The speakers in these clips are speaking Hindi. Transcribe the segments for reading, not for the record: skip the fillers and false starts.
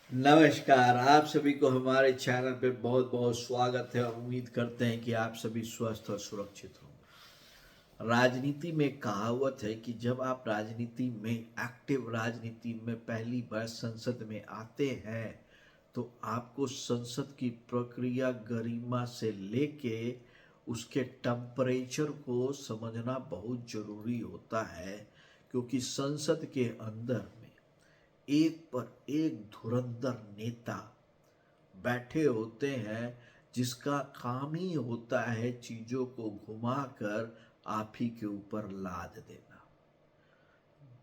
नमस्कार। आप सभी को हमारे चैनल पे बहुत बहुत स्वागत है और उम्मीद करते हैं कि आप सभी स्वस्थ और सुरक्षित हों। राजनीति में कहावत है कि जब आप राजनीति में एक्टिव राजनीति में पहली बार संसद में आते हैं तो आपको संसद की प्रक्रिया गरिमा से लेके उसके टेम्परेचर को समझना बहुत जरूरी होता है, क्योंकि संसद के अंदर में एक पर एक धुरंधर नेता बैठे होते हैं जिसका काम ही होता है चीजों को घुमाकर आप ही के ऊपर लाद देना।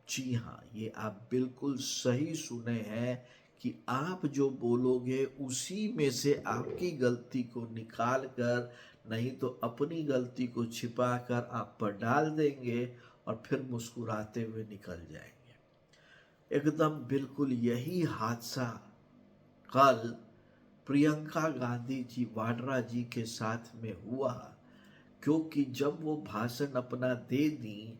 जी हाँ, ये आप बिल्कुल सही सुने हैं कि आप जो बोलोगे उसी में से आपकी गलती को निकाल कर, नहीं तो अपनी गलती को छिपा कर आप पर डाल देंगे और फिर मुस्कुराते हुए निकल जाएंगे। एकदम बिल्कुल यही हादसा कल प्रियंका गांधी जी वाड्रा जी के साथ में हुआ, क्योंकि जब वो भाषण अपना दे दी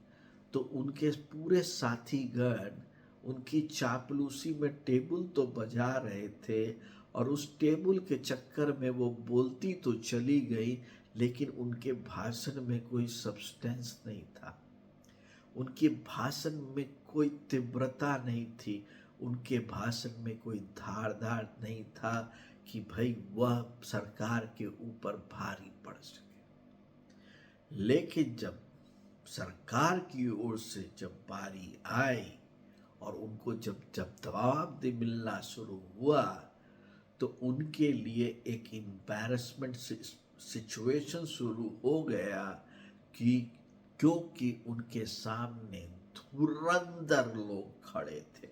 तो उनके पूरे साथीगण उनकी चापलूसी में टेबल तो बजा रहे थे और उस टेबल के चक्कर में वो बोलती तो चली गई, लेकिन उनके भाषण में कोई सब्सटेंस नहीं था। उनके भाषण में कोई तीव्रता नहीं थी, उनके भाषण में कोई धारदार नहीं था कि भाई वह सरकार के ऊपर भारी पड़ सके। लेकिन जब सरकार की ओर से जब बारी आई और उनको जब जब जवाब दे मिलना शुरू हुआ तो उनके लिए एक एम्बैरसमेंट सिचुएशन शुरू हो गया कि क्योंकि उनके सामने धुरंधर लोग खड़े थे।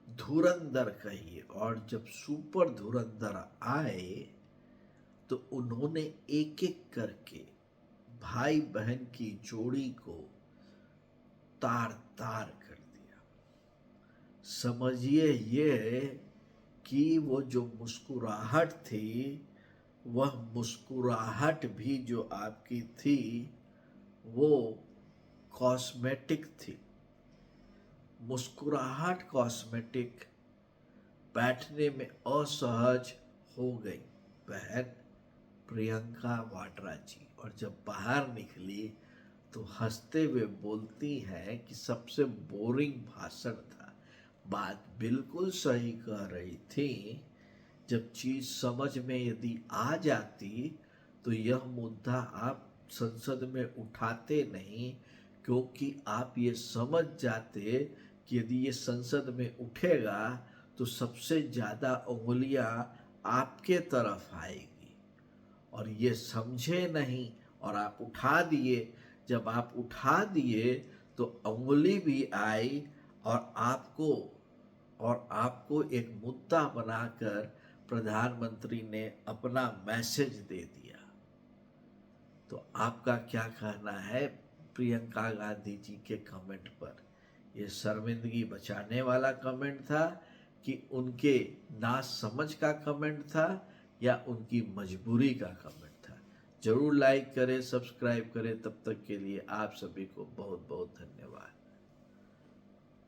धुरंधर कहिए, और जब सुपर धुरंधर आए तो उन्होंने एक एक करके भाई बहन की जोड़ी को तार तार कर दिया। समझिए ये कि वो जो मुस्कुराहट थी, वह मुस्कुराहट भी जो आपकी थी वो कॉस्मेटिक थी। मुस्कुराहट कॉस्मेटिक, बैठने में असहज हो गई बहन प्रियंका वाड्रा जी, और जब बाहर निकली तो हंसते हुए बोलती हैं कि सबसे बोरिंग भाषण था। बात बिल्कुल सही कह रही थी। जब चीज समझ में यदि आ जाती तो यह मुद्दा आप संसद में उठाते नहीं, क्योंकि आप ये समझ जाते कि यदि ये संसद में उठेगा तो सबसे ज्यादा उंगलियां आपके तरफ आएगी, और ये समझे नहीं और आप उठा दिए। जब आप उठा दिए तो उंगली भी आई और आपको एक मुद्दा बनाकर प्रधानमंत्री ने अपना मैसेज दे दिया। तो आपका क्या कहना है प्रियंका गांधी जी के कमेंट पर? ये शर्मिंदगी बचाने वाला कमेंट था कि उनके ना समझ का कमेंट था या उनकी मजबूरी का कमेंट था? जरूर लाइक करें, सब्सक्राइब करें। तब तक के लिए आप सभी को बहुत बहुत धन्यवाद।